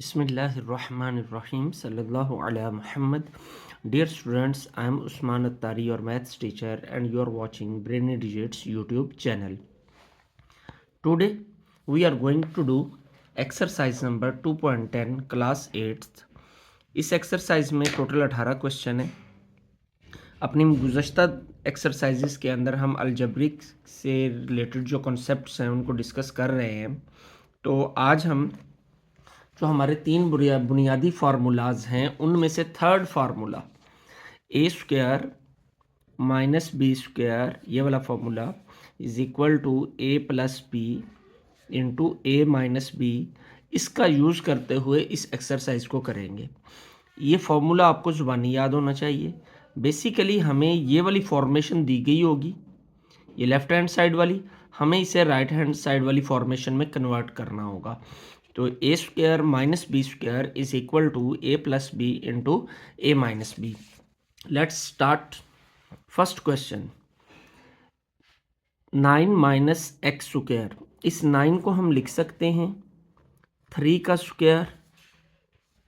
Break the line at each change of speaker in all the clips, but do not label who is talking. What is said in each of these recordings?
बिस्मिल्लाहिर्रहमानिर्रहीम सल्लल्लाहु अला Muhammad. Dear students, I am Usman Attari, your maths teacher, and you are watching Brainy Digits YouTube channel. Today we are going to do exercise number 2.10 class 8th. इस exercise में total 18 question है. अपनी गुज़श्ता exercises के अंदर हम algebraic से related जो concepts हैं उनको डिस्कस कर रहे हैं. तो आज हम जो हमारे तीन बुनियादी फार्मूलाज हैं उनमें से third formula a square minus b square, ये वाला formula is equal to a plus b into a minus b, इसका यूज़ करते हुए इस एक्सरसाइज को करेंगे. ये फार्मूला आपको ज़ुबानी याद होना चाहिए. बेसिकली हमें ये वाली फॉर्मेशन दी गई होगी, ये लेफ़्ट हैंड साइड वाली, हमें इसे राइट हैंड साइड वाली फॉर्मेशन में कन्वर्ट करना होगा. तो a square minus b square is equal to a plus b into a minus b. Let's start. First question, 9 minus x square. इस 9 को हम लिख सकते हैं 3 का स्क्वायर.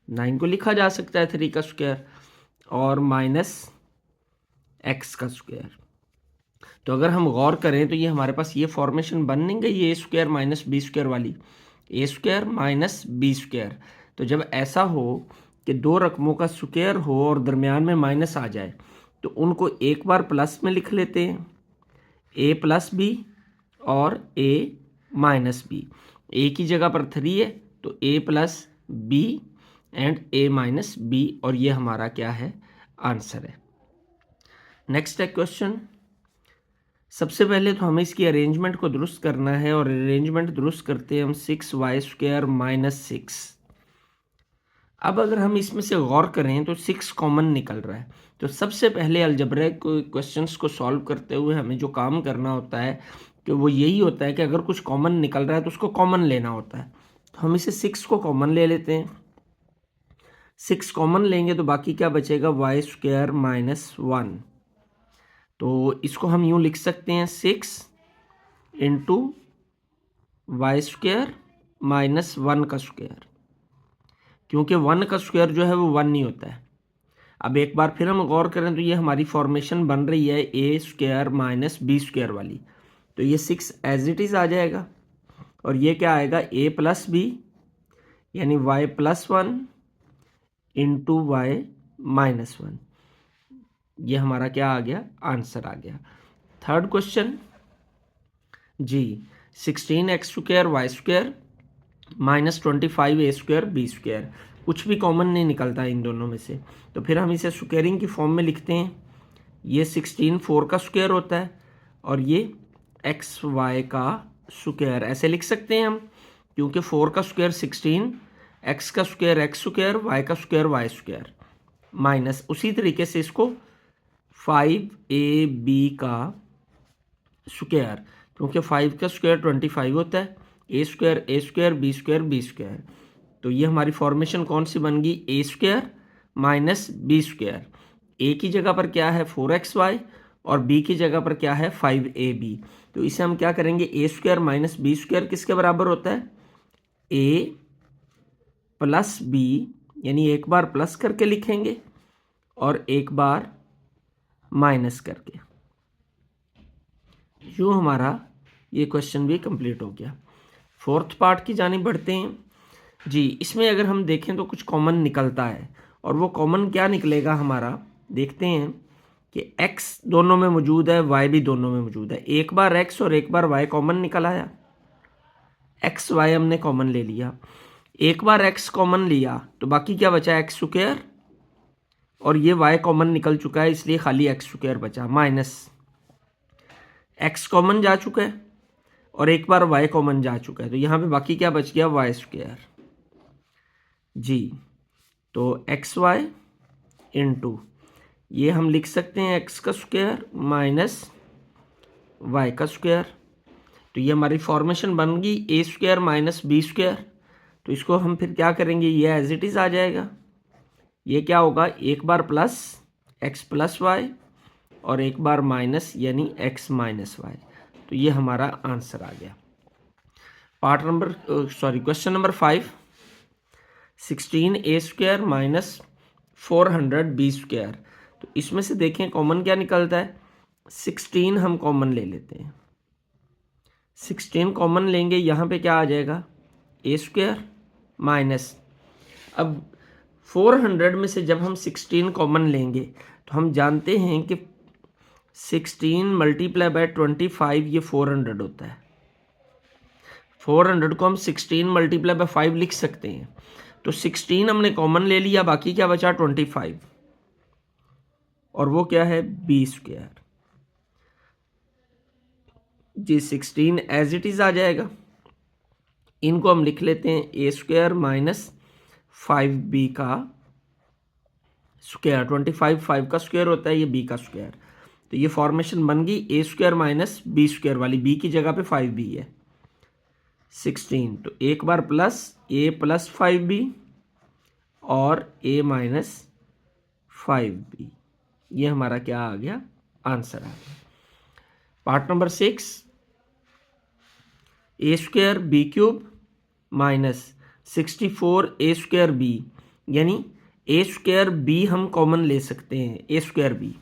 9 को लिखा जा सकता है 3 का स्क्वायर और माइनस एक्स का स्क्वायर. तो अगर हम गौर करें तो ये हमारे पास ये फॉर्मेशन बन नहीं गई a square minus b square वाली, ए स्क्वायर माइनस बी स्क्वायर. तो जब ऐसा हो कि दो रकमों का स्क्वायर हो और दरमियान में माइनस आ जाए तो उनको एक बार प्लस में लिख लेते हैं, ए प्लस बी और ए माइनस बी. ए की जगह पर 3 है तो a plus b and a minus b, और ये हमारा क्या है, आंसर है. नेक्स्ट है क्वेश्चन. सबसे पहले तो हमें इसकी अरेंजमेंट को दुरुस्त करना है और अरेंजमेंट दुरुस्त करते हैं हम 6y स्क्वायर माइनस 6. अब अगर हम इसमें से गौर करें तो 6 कॉमन निकल रहा है. तो सबसे पहले अलजब्रिक क्वेश्चंस को सॉल्व करते हुए हमें जो काम करना होता है कि वो यही होता है कि अगर कुछ कॉमन निकल रहा है तो उसको कॉमन लेना होता है. तो हम इसे 6 को कॉमन ले लेते हैं. 6 कॉमन लेंगे तो बाकी क्या बचेगा, वाई स्क्वायर माइनस 1. तो इसको हम यूँ लिख सकते हैं 6 इंटू वाई स्क्वायर माइनस 1 का स्क्वायर, क्योंकि 1 का स्क्वायर जो है वो 1 नहीं होता है. अब एक बार फिर हम गौर करें तो ये हमारी फॉर्मेशन बन रही है a square minus b square वाली. तो ये 6 एज इट इज़ आ जाएगा और ये क्या आएगा, ए प्लस बी यानी y plus 1 into y minus 1. ये हमारा क्या आ गया, आंसर आ गया. थर्ड क्वेश्चन जी, 16x square y square minus 25 a square b square. कुछ भी कॉमन नहीं निकलता इन दोनों में से, तो फिर हम इसे स्क्वायरिंग की फॉर्म में लिखते हैं. ये 16 4 का स्क्वायर होता है और ये एक्स वाई का स्क्वायर ऐसे लिख सकते हैं हम, क्योंकि 4 का स्क्वायर 16, एक्स का स्क्वायर एक्स स्क्वायर, वाई का स्क्वायर वाई स्क्वायर, माइनस उसी तरीके से इसको 5ab का स्क्वायर, क्योंकि 5 का स्क्वायर 25 होता है, a square b square b square. तो ये हमारी फॉर्मेशन कौन सी बन गई, a square minus b square. A की जगह पर क्या है 4xy और बी की जगह पर क्या है 5ab. तो इसे हम क्या करेंगे, ए स्क्वायर माइनस बी स्क्वायर किसके बराबर होता है, ए प्लस बी, यानी एक बार प्लस करके लिखेंगे और एक बार माइनस करके. यूँ हमारा ये क्वेश्चन भी कंप्लीट हो गया. फोर्थ पार्ट की जानिब बढ़ते हैं जी. इसमें अगर हम देखें तो कुछ कॉमन निकलता है और वो कॉमन क्या निकलेगा हमारा, देखते हैं कि x दोनों में मौजूद है, y भी दोनों में मौजूद है. एक बार x और एक बार y कॉमन निकल आया, x y हमने कॉमन ले लिया. एक बार x कॉमन लिया तो बाकी क्या बचा, एक्स स्क्वायर, और ये y कॉमन निकल चुका है इसलिए खाली एक्स स्क्वायर बचा, माइनस x कॉमन जा चुका है और एक बार y कॉमन जा चुका है. तो यहाँ पे बाकी क्या बच गया, वाई स्क्वायर जी. तो एक्स वाई इंटू ये हम लिख सकते हैं x का स्क्वायर माइनस वाई का स्क्वायर. तो ये हमारी फॉर्मेशन बन गई a square minus b square. तो इसको हम फिर क्या करेंगे, ये एज इट इज़ आ जाएगा. ये क्या होगा, एक बार प्लस x प्लस वाई और एक बार माइनस यानी x माइनस वाई. तो ये हमारा आंसर आ गया. Question number 5, 16a² minus 400b²। तो इसमें से देखें कॉमन क्या निकलता है, 16 हम कॉमन ले लेते हैं। 16 कॉमन लेंगे, यहाँ पे क्या आ जाएगा, a² माइनस, अब 400 में से जब हम 16 कॉमन लेंगे तो हम जानते हैं कि 16 मल्टीप्लाई बाय 25 ये 400 होता है। 400 को हम 16 मल्टीप्लाई बाय 5 लिख सकते हैं। तो 16 हमने कॉमन ले लिया, बाकी क्या बचा 25, और वो क्या है b²। जी 16 एज इट इज आ जाएगा। इनको हम लिख लेते हैं a² माइनस 5b का स्क्वायर। 25 5 का स्क्वायर होता है, ये b का स्क्वायर। तो ये फॉर्मेशन बन गई a² माइनस b² वाली, b की जगह पे 5b है। 16 तो एक बार प्लस a प्लस 5b और a माइनस 5b, ये हमारा क्या आ गया, आंसर आ गया। Part number 6, a² b³ minus 64a² b, यानी a² b हम कॉमन ले सकते हैं, a² b।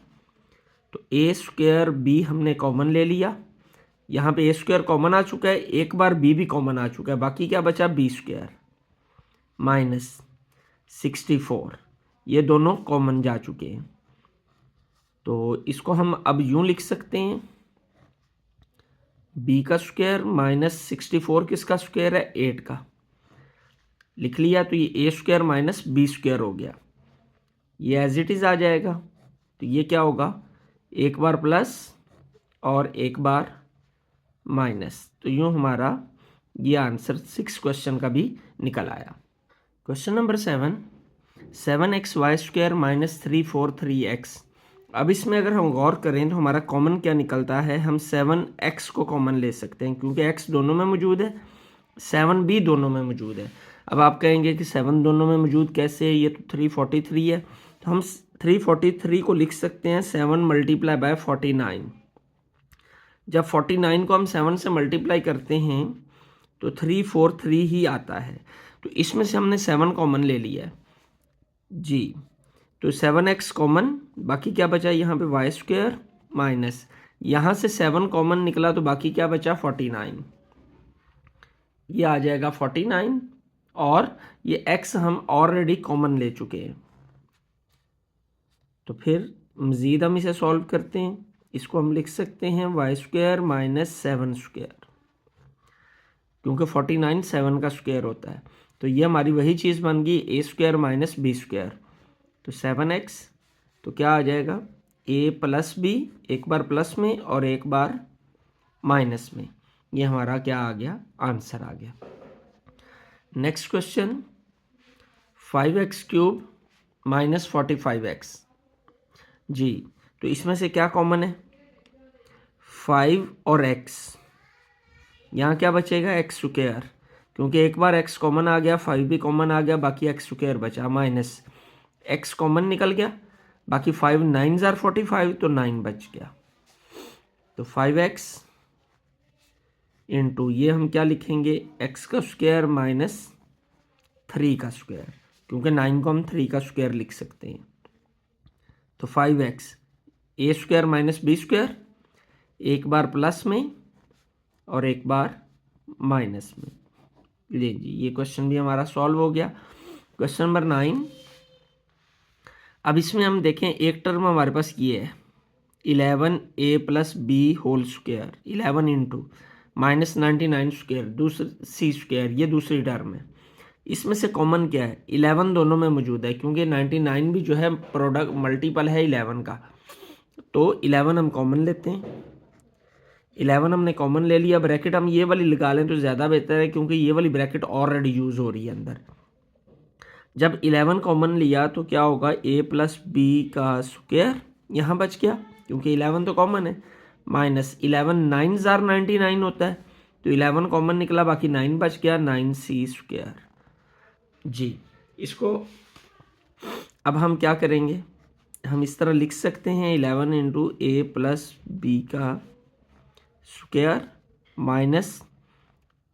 तो a² b हमने कॉमन ले लिया, यहाँ पे a² कॉमन आ चुका है, एक बार b भी कॉमन आ चुका है, बाकी क्या बचा b² माइनस 64, ये दोनों कॉमन जा चुके हैं। तो इसको हम अब यूं लिख सकते हैं, b का स्क्वायर माइनस 64 किसका स्क्वायर है, 8 का, लिख लिया। तो ये a² माइनस b² हो गया, ये एज इट इज आ जाएगा। तो ये क्या होगा, एक बार प्लस और एक बार माइनस। तो यूं हमारा ये आंसर 6 क्वेश्चन का भी निकल आया। Question number 7, 7xy² minus 343x। अब इसमें अगर हम गौर करें तो हमारा कॉमन क्या निकलता है, हम 7x को कॉमन ले सकते हैं क्योंकि x दोनों में मौजूद है, 7b दोनों में मौजूद है। अब आप कहेंगे कि 7 दोनों में मौजूद कैसे है, ये तो 343 है। तो हम 343 को लिख सकते हैं 7 मल्टीप्लाई बाय 49। जब 49 को हम 7 से मल्टीप्लाई करते हैं तो 343 ही आता है। तो इसमें से हमने 7 कॉमन ले लिया है जी। तो 7x कॉमन, बाकी क्या बचा यहाँ पे y² माइनस, यहाँ से 7 कॉमन निकला तो बाकी क्या बचा 49, ये आ जाएगा 49, और ये x हम ऑलरेडी कॉमन ले चुके हैं। तो फिर मज़ीद हम इसे सॉल्व करते हैं, इसको हम लिख सकते हैं y² माइनस 7², क्योंकि 49 7 का स्क्वायर होता है। तो ये हमारी वही चीज़ बन गई a² माइनस b²। तो 7x तो क्या आ जाएगा, a प्लस b, एक बार प्लस में और एक बार माइनस में, ये हमारा क्या आ गया, आंसर आ गया। Next question, 5x³ minus 45x। जी तो इसमें से क्या कॉमन है, 5 और x, यहाँ क्या बचेगा x², क्योंकि एक बार x कॉमन आ गया, 5 भी कॉमन आ गया, बाकी x² बचा, माइनस x कॉमन निकल गया, बाकी 5 9 जार 45, तो 9 बच गया। तो 5x इंटू ये हम क्या लिखेंगे, x का स्क्वायर माइनस 3 का स्क्वायर, क्योंकि 9 को हम 3 का स्क्वायर लिख सकते हैं। तो 5x a² माइनस b², एक बार प्लस में और एक बार माइनस में। ले जी, ये क्वेश्चन भी हमारा सॉल्व हो गया। क्वेश्चन नंबर 9, अब इसमें हम देखें एक टर्म हमारे पास ये है 11a plus b whole square, 11 into minus 99² दूसरी c², ये दूसरी टर्म है। इसमें से कॉमन क्या है, 11 दोनों में मौजूद है, क्योंकि 99 भी जो है प्रोडक्ट मल्टीपल है 11 का। तो 11 हम कॉमन लेते हैं, 11 हमने कॉमन ले लिया। ब्रैकेट हम ये वाली लगा लें तो ज़्यादा बेहतर है, क्योंकि ये वाली ब्रैकेट ऑलरेडी यूज़ हो रही है अंदर। जब 11 कॉमन लिया तो क्या होगा, a प्लस b का स्क्वायर यहाँ बच गया, क्योंकि 11 तो कॉमन है, माइनस 11 9 जार 99 होता है, तो 11 कॉमन निकला, बाकी 9 बच गया, 9c²। जी इसको अब हम क्या करेंगे, हम इस तरह लिख सकते हैं 11 इंटू a प्लस b का स्क्वायर माइनस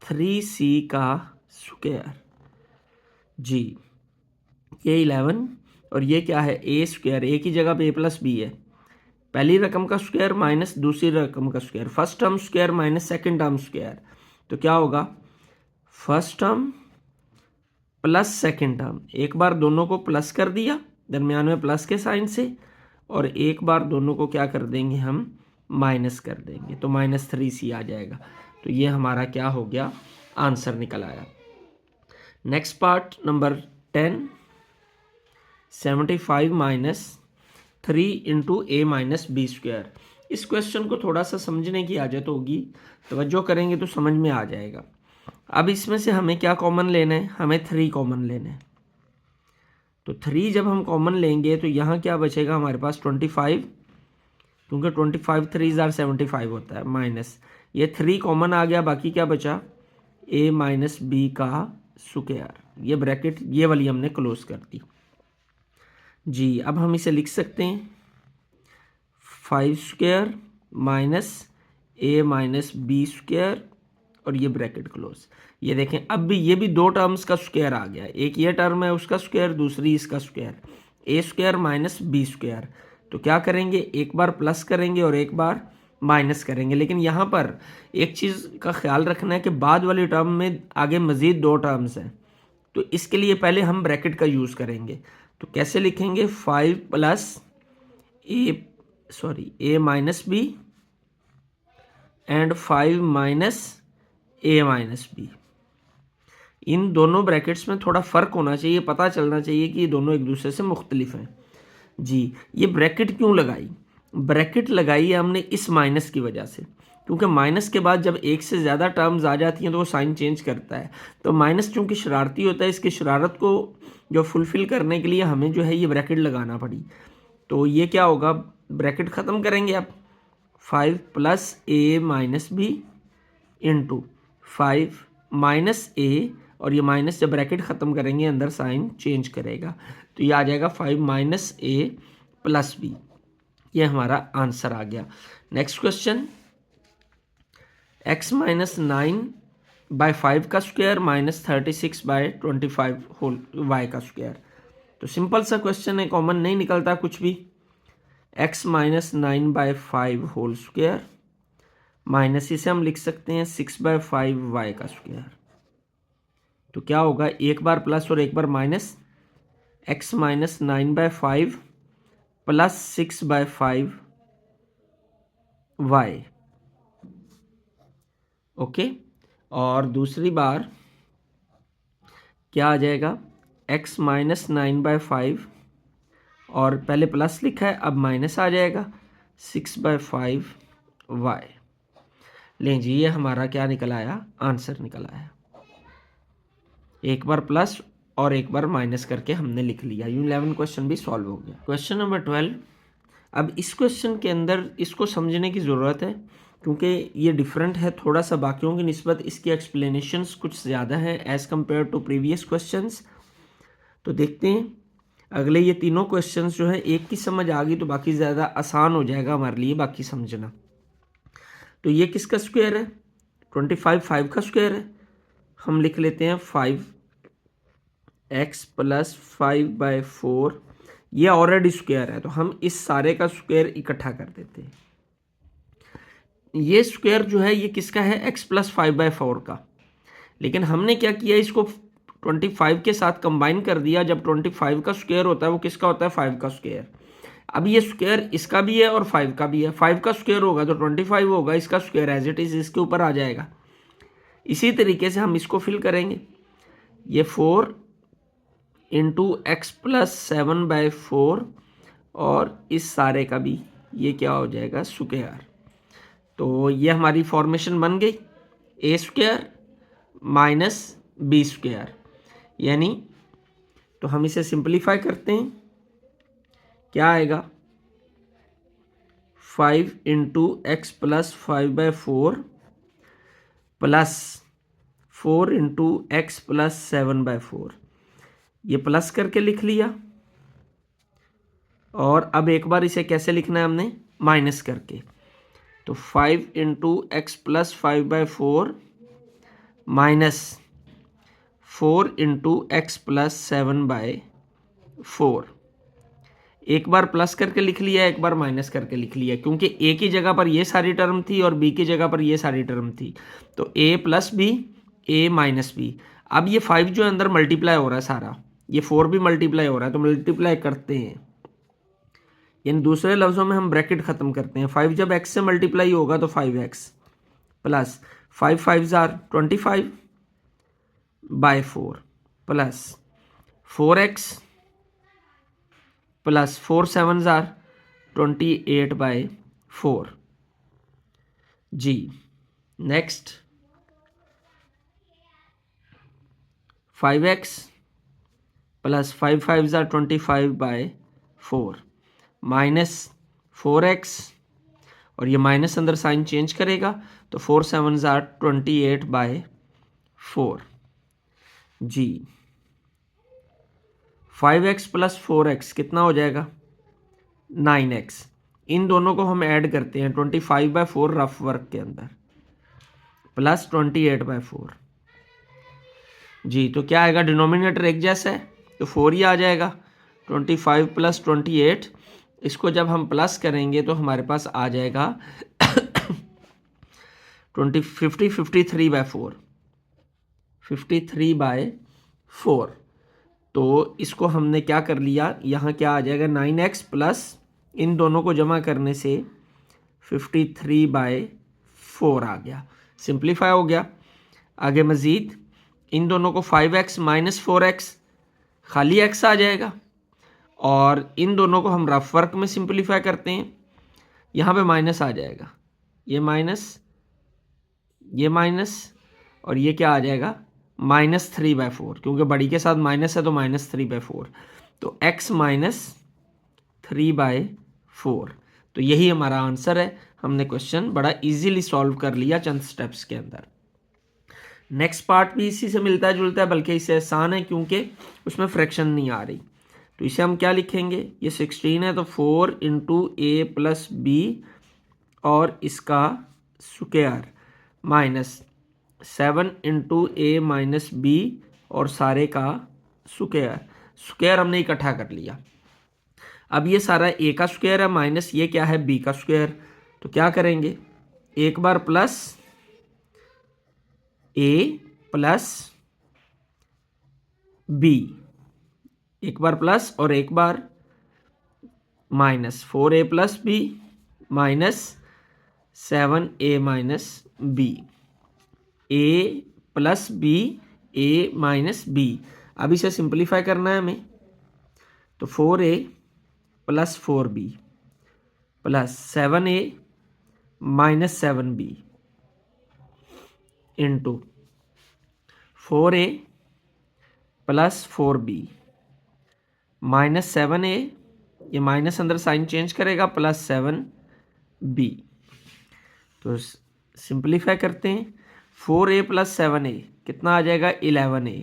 3c का स्क्वायर। जी ये 11 और ये क्या है ए स्क्वायर, ए की जगह पे ए प्लस बी है, पहली रकम का स्क्वायर माइनस दूसरी रकम का square, first term square minus second term square. तो क्या होगा, first term plus second term, एक बार दोनों को प्लस कर दिया दरमियान में प्लस के साइन से, और एक बार दोनों को क्या कर देंगे हम, माइनस कर देंगे, तो -3c आ जाएगा। तो ये हमारा क्या हो गया, आंसर निकल आया। Next part number 10, 75 minus 3 into a minus b square. इस क्वेश्चन को थोड़ा सा समझने की आदत होगी, तवज्जो करेंगे तो समझ में आ जाएगा। अब इसमें से हमें क्या कॉमन लेना है, हमें 3 कॉमन लेना है। तो 3 जब हम कॉमन लेंगे तो यहाँ क्या बचेगा हमारे पास 25, क्योंकि 25 3 आर 75 होता है, माइनस ये 3 कॉमन आ गया, बाकी क्या बचा, a माइनस बी का स्क्वायर। ये ब्रैकेट ये वाली हमने क्लोज कर दी जी। अब हम इसे लिख सकते हैं 5 square minus a minus b square और ये ब्रैकेट क्लोज। ये देखें अब भी ये भी दो टर्म्स का स्क्वायर आ गया, एक ये टर्म है उसका स्क्वायर, दूसरी इसका स्क्वायर, ए स्क्वायर माइनस बी स्क्वायर। तो क्या करेंगे, एक बार प्लस करेंगे और एक बार माइनस करेंगे। लेकिन यहाँ पर एक चीज़ का ख्याल रखना है कि बाद वाली टर्म में आगे मज़ीद दो टर्म्स हैं, तो इसके लिए पहले हम ब्रैकेट का यूज़ करेंगे। तो कैसे लिखेंगे, 5 plus a minus b and 5 minus a minus b. इन दोनों ब्रैकेट्स में थोड़ा फ़र्क होना चाहिए, पता चलना चाहिए कि ये दोनों एक दूसरे से मुख्तलिफ हैं जी। ये ब्रैकेट क्यों लगाई, ब्रैकेट लगाई है हमने इस माइनस की वजह से, क्योंकि माइनस के बाद जब एक से ज़्यादा टर्म्स आ जाती हैं तो वो साइन चेंज करता है। तो माइनस चूँकि शरारती होता है, इसकी शरारत को जो फुलफ़िल करने के लिए हमें जो है ये ब्रैकेट लगाना पड़ी। तो ये क्या होगा, ब्रैकेट ख़त्म करेंगे अब, 5 plus a minus B into 5 minus ए, और ये माइनस जब ब्रैकेट ख़त्म करेंगे अंदर साइन चेंज करेगा, तो ये आ जाएगा 5 माइनस ए प्लस बी। ये हमारा आंसर आ गया। नेक्स्ट क्वेश्चन, x माइनस 9/5 का स्क्वायर माइनस 36/25 होल y का स्क्वायर। तो सिंपल सा क्वेश्चन है, कॉमन नहीं निकलता कुछ भी। x minus 9/5 whole square minus इसे हम लिख सकते हैं 6/5 y का स्क्वायर। तो क्या होगा, एक बार प्लस और एक बार minus, x minus 9/5 plus 6/5 y। Okay, और दूसरी बार क्या आ जाएगा, x माइनस 9/5 और पहले प्लस लिखा है अब माइनस आ जाएगा 6/5 y। लें जी, ये हमारा क्या निकल आया, आंसर निकल आया। एक बार प्लस और एक बार माइनस करके हमने लिख लिया। 11 क्वेश्चन भी सॉल्व हो गया। क्वेश्चन नंबर 12, अब इस क्वेश्चन के अंदर इसको समझने की ज़रूरत है, क्योंकि ये डिफरेंट है थोड़ा सा बाकियों की निस्बत, इसकी एक्सप्लेनेशंस कुछ ज़्यादा है as compared to previous questions. तो देखते हैं, अगले ये तीनों क्वेश्चंस जो है एक की समझ आ गई तो बाकी ज़्यादा आसान हो जाएगा हमारे लिए बाकी समझना। तो ये किसका स्क्वायर है, 25 5 का स्क्वायर है। हम लिख लेते हैं 5x प्लस 5/4, ये ऑलरेडी स्क्वायर है तो हम इस सारे का स्क्वायर इकट्ठा कर देते हैं। ये स्क्वायर जो है ये किसका है, x प्लस 5/4 का। लेकिन हमने क्या किया, इसको 25 के साथ कंबाइन कर दिया। जब 25 का स्क्वायर होता है वो किसका होता है, 5 का स्क्वायर। अब ये स्क्वायर इसका भी है और 5 का भी है, 5 का स्क्वायर होगा तो 25 होगा, इसका स्क्वायर एज इट इज़ इसके ऊपर आ जाएगा। इसी तरीके से हम इसको फिल करेंगे, ये 4 इंटू एक्स प्लस 7/4 और इस सारे का भी ये क्या हो जाएगा, स्क्वायर। तो ये हमारी फॉर्मेशन बन गई a square minus b square, यानी तो हम इसे सिंप्लीफाई करते हैं, क्या आएगा, 5 into x plus 5/4 plus 4 into x plus 7/4, ये प्लस करके लिख लिया। और अब एक बार इसे कैसे लिखना है हमने, माइनस करके। तो 5 into x plus 5/4 minus 4 into x plus 7/4। 4। एक बार प्लस करके लिख लिया, एक बार माइनस करके लिख लिया, क्योंकि ए की जगह पर ये सारी टर्म थी और बी की जगह पर ये सारी टर्म थी। तो a plus b, a minus b. अब ये 5 जो अंदर मल्टीप्लाई हो रहा है सारा, ये 4 भी मल्टीप्लाई हो रहा है, तो मल्टीप्लाई करते हैं, यानी दूसरे लफ्ज़ों में हम ब्रैकेट ख़त्म करते हैं। 5 जब x से मल्टीप्लाई होगा तो 5x प्लस 5 5 जार 25 बाय 4 प्लस 4x प्लस 4 7 जार 28 बाय 4 जी। नेक्स्ट 5x प्लस 5 5 जार 25 बाय 4 माइनस 4x, और ये माइनस अंदर साइन चेंज करेगा तो 4 7 जार 28 by 4 ji. 5x plus 4x कितना हो जाएगा 9x। इन दोनों को हम ऐड करते हैं 25 बाय 4 रफ वर्क के अंदर प्लस 28 बाय 4 जी। तो क्या आएगा, डिनोमिनेटर एक जैसा है तो 4 ही आ जाएगा। 25 प्लस 28, इसको जब हम प्लस करेंगे तो हमारे पास आ जाएगा 53 बाय 4 53 बाय 4। तो इसको हमने क्या कर लिया, यहाँ क्या आ जाएगा 9x प्लस इन दोनों को जमा करने से 53 बाय 4 आ गया, सिंप्लीफाई हो गया। आगे मज़ीद इन दोनों को 5x माइनस 4x खाली x आ जाएगा, और इन दोनों को हम रफ वर्क में सिंप्लीफाई करते हैं, यहाँ पे माइनस आ जाएगा, ये माइनस और ये क्या आ जाएगा -3 बाय 4, क्योंकि बड़ी के साथ माइनस है तो -3 बाय 4, तो x -3 बाय 4। तो यही हमारा आंसर है। हमने क्वेश्चन बड़ा इजीली सॉल्व कर लिया चंद स्टेप्स के अंदर। नेक्स्ट पार्ट भी इसी से मिलता जुलता है, बल्कि इससे आसान है क्योंकि उसमें फ्रैक्शन नहीं आ रही। तो इसे हम क्या लिखेंगे, ये 16 है तो 4 इंटू ए प्लस बी और इसका square minus 7 into a minus b और सारे का स्क्वायर हमने इकट्ठा कर लिया। अब ये सारा ए का स्क्वायर है माइनस ये क्या है बी का स्क्वायर, तो क्या करेंगे, एक बार प्लस ए प्लस बी, एक बार प्लस और एक बार minus 4a plus b minus 7a minus b, a plus b a minus b. अब इसे सिंप्लीफाई करना है हमें, तो 4a plus 4b plus 7a minus 7b into 4a plus 4b minus 7a, ये माइनस अंदर साइन चेंज करेगा, plus 7b। तो सिंप्लीफाई करते हैं, 4a प्लस 7a कितना आ जाएगा 11a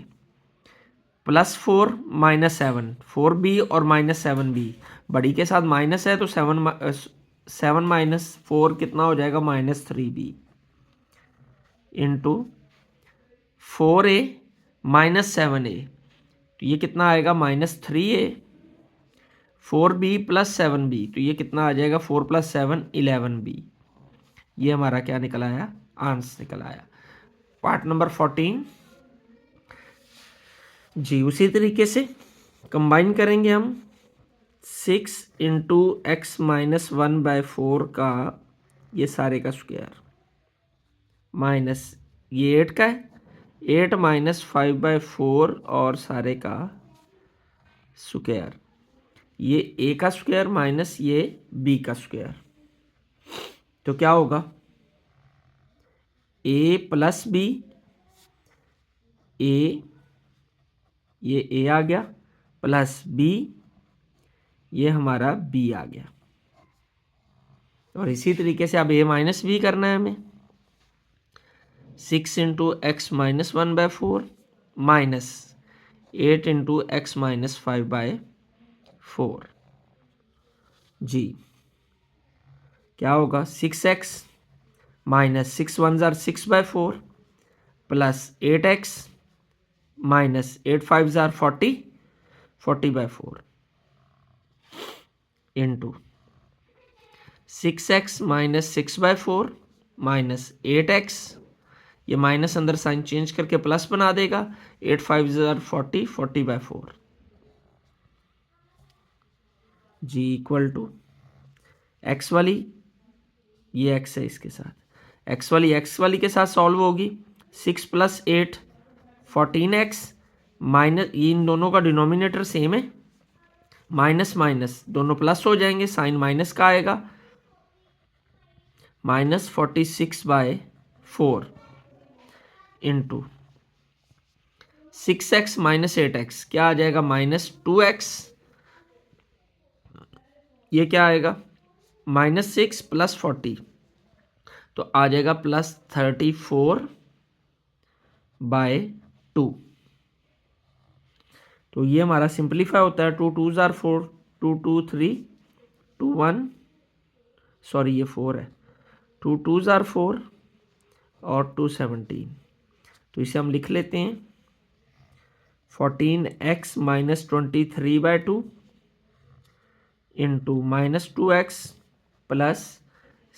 प्लस 4 माइनस 7, 4b और माइनस 7b, बड़ी के साथ माइनस है तो 7 माइनस 4 कितना हो जाएगा -3b into 4a minus 7a, तो ये कितना आएगा -3a, 4b प्लस 7b, तो ये कितना आ जाएगा 4 प्लस 7 11b। ये हमारा क्या निकल आया, आंसर निकल आया। पार्ट नंबर 14 जी। उसी तरीके से कंबाइन करेंगे हम 6 इंटू एक्स माइनस 1 बाय 4 का ये सारे का स्क्वायर माइनस ये 8 का है, 8 माइनस 5 बाय 4 और सारे का स्क्वायर, ये ए का स्क्वायर माइनस ये बी का स्क्वायर, तो क्या होगा ए प्लस बी, ये ए आ गया प्लस बी, ये हमारा बी आ गया। और इसी तरीके से अब ए माइनस बी करना है हमें, 6 into x minus 1 by 4 minus 8 into x minus 5 by 4 जी। क्या होगा 6x माइनस 6 1 जार 6 बाय 4 प्लस 8x माइनस 8 5 जार 40, 40/4 into 6x minus 6/4 minus 8x, ये माइनस अंदर साइन चेंज करके प्लस बना देगा, 8 5 40, 40/4 जी इक्वल टू एक्स वाली, ये x है इसके साथ, एक्स वाली के साथ सॉल्व होगी, 6 + 8 14x माइनस, इन दोनों का डिनोमिनेटर सेम है, माइनस माइनस दोनों प्लस हो जाएंगे, साइन माइनस का आएगा, minus 46/4 into 6x minus 8x, क्या आ जाएगा माइनस 2x, ये क्या आएगा माइनस 6 + 40 तो आ जाएगा प्लस 34/2। तो ये हमारा सिंप्लीफाई होता है, 2 2s are 4, 2 2 3 2 1, सॉरी ये 4 है, 2 2s are 4 और 2 17, तो इसे हम लिख लेते हैं 14x minus 23/2 into minus 2x plus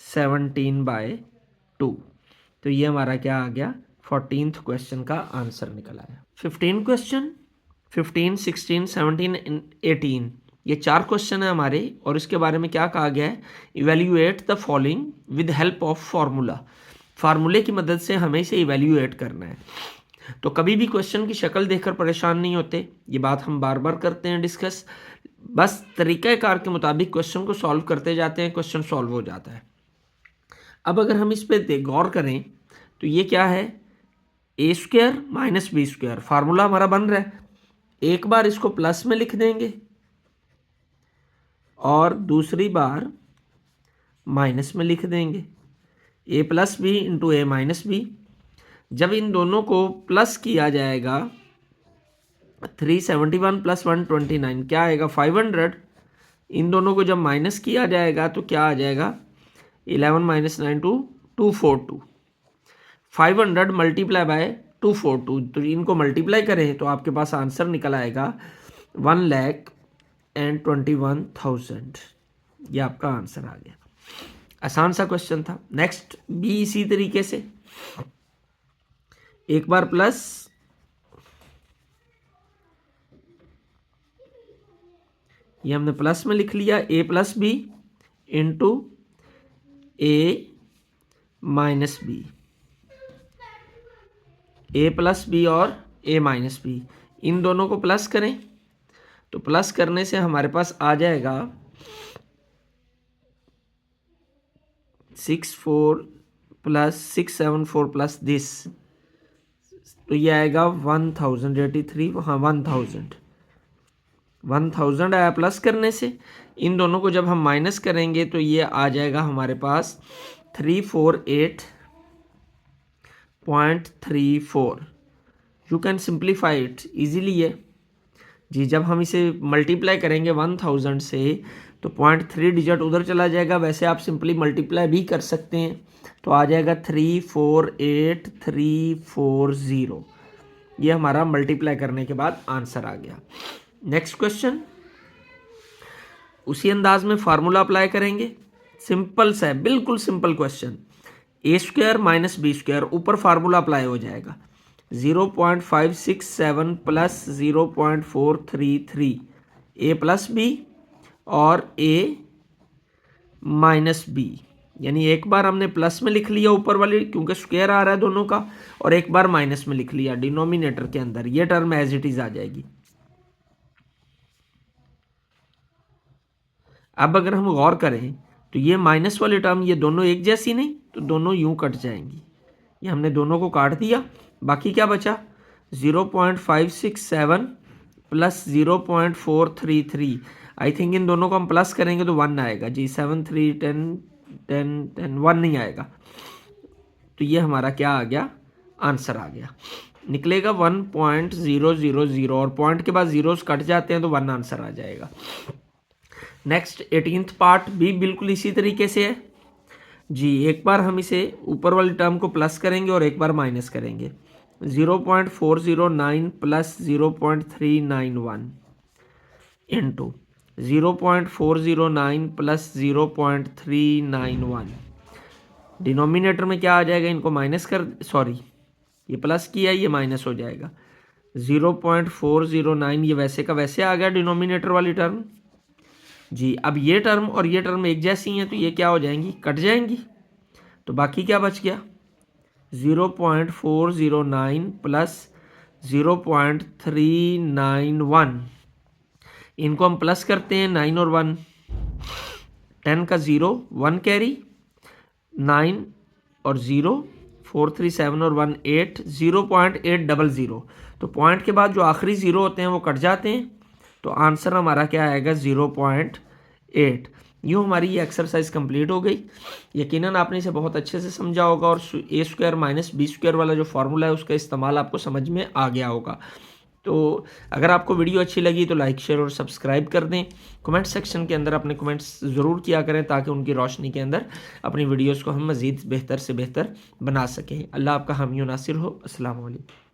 17/2। तो ये हमारा क्या आ गया, 14th क्वेश्चन का आंसर निकल आया। 15 क्वेश्चन, 15 16 17 18, ये 4 क्वेश्चन है हमारे, और इसके बारे में क्या कहा गया है, evaluate the following with help of formula, फार्मूले की मदद से हमें इसे इवेल्युएट करना है। तो कभी भी क्वेश्चन की शक्ल देखकर परेशान नहीं होते, ये बात हम बार बार करते हैं डिस्कस, बस तरीक़ाकार के मुताबिक क्वेश्चन को सॉल्व करते जाते हैं, क्वेश्चन सॉल्व हो जाता है। अब अगर हम इस पर गौर करें तो ये क्या है, a² माइनस b², फार्मूला हमारा बन रहा है, एक बार इसको प्लस में लिख देंगे और दूसरी बार माइनस में लिख देंगे, a + b into a minus b। जब इन दोनों को प्लस किया जाएगा 371 + 129 क्या आएगा 500, इन दोनों को जब माइनस किया जाएगा तो क्या आ जाएगा 11 - 9 242, 500 मल्टीप्लाई बाय 242, तो इनको मल्टीप्लाई करें तो आपके पास आंसर निकल आएगा 1,21,000, ये आपका आंसर आ गया। आसान सा क्वेश्चन था। नेक्स्ट बी इसी तरीके से, एक बार प्लस, ये हमने प्लस में लिख लिया, a + b into a minus b, a + b और a माइनस b, इन दोनों को प्लस करें तो प्लस करने से हमारे पास आ जाएगा 64 + 674 प्लस दिस, तो ये आएगा 1083, हाँ 1000 आया प्लस करने से। इन दोनों को जब हम माइनस करेंगे तो ये आ जाएगा हमारे पास 348.34। You can simplify it easily ये जी, जब हम इसे मल्टीप्लाई करेंगे 1000 से तो 0.3 डिजिट उधर चला जाएगा, वैसे आप सिंपली मल्टीप्लाई भी कर सकते हैं, तो आ जाएगा 348,340, ये हमारा मल्टीप्लाई करने के बाद आंसर आ गया। नेक्स्ट क्वेश्चन, उसी अंदाज में फार्मूला अप्लाई करेंगे, सिंपल सा है, बिल्कुल simple question, a² minus b², ऊपर फार्मूला अप्लाई हो जाएगा 0.567 प्लस 0.433 a + b और a माइनस b, यानी एक बार हमने प्लस में लिख लिया ऊपर वाली क्योंकि स्क्वायर आ रहा है दोनों का, और एक बार माइनस में लिख लिया डिनोमिनेटर के अंदर, ये टर्म एज इट इज आ जाएगी। अब अगर हम गौर करें तो ये माइनस वाली टर्म, ये दोनों एक जैसी नहीं, तो दोनों यूं कट जाएंगी, ये हमने दोनों को काट दिया, बाकी क्या बचा 0.567 प्लस 0.433, आई थिंक इन दोनों को हम प्लस करेंगे तो 1 आएगा जी, 7 3 10 10 10 1 नहीं आएगा, तो ये हमारा क्या आ गया, आंसर आ गया, निकलेगा 1.000, और पॉइंट के बाद जीरोस कट जाते हैं तो 1 आंसर आ जाएगा। नेक्स्ट 18th पार्ट भी बिल्कुल इसी तरीके से है जी, एक बार हम इसे ऊपर वाली टर्म को प्लस करेंगे और एक बार माइनस करेंगे, 0.409 प्लस 0.391, इंटू 0.409 प्लस 0.391। डिनोमिनेटर में क्या आ जाएगा, इनको माइनस कर, सॉरी ये प्लस किया, ये माइनस हो जाएगा। 0.409 ये वैसे का वैसे आ गया डिनोमिनेटर वाली टर्म जी। अब ये टर्म और ये टर्म एक जैसी हैं तो ये क्या हो जाएंगी, कट जाएंगी। तो बाकी क्या बच गया, 0.409 प्लस 0.391। इनको हम प्लस करते हैं, 9 और 1, 10 का 0, 1 कैरी, 9 और 0, 4 3 7 और 1 8, 0.800। तो पॉइंट के बाद जो आखिरी ज़ीरो होते हैं वो कट जाते हैं, तो आंसर हमारा क्या आएगा, 0.8। यूँ हमारी ये एक्सरसाइज कंप्लीट हो गई। यकीनन आपने इसे बहुत अच्छे से समझा होगा और ए स्क्वायर माइनस बी स्क्वायर वाला जो फार्मूला है उसका इस्तेमाल आपको समझ में आ गया होगा। तो अगर आपको वीडियो अच्छी लगी तो लाइक शेयर और सब्सक्राइब कर दें। कमेंट सेक्शन के अंदर अपने कमेंट्स ज़रूर किया करें ताकि उनकी रोशनी के अंदर अपनी वीडियोस को हम मज़ीद बेहतर से बेहतर बना सकें। अल्लाह आपका हामी नासिर हो। अस्सलाम वालेकुम।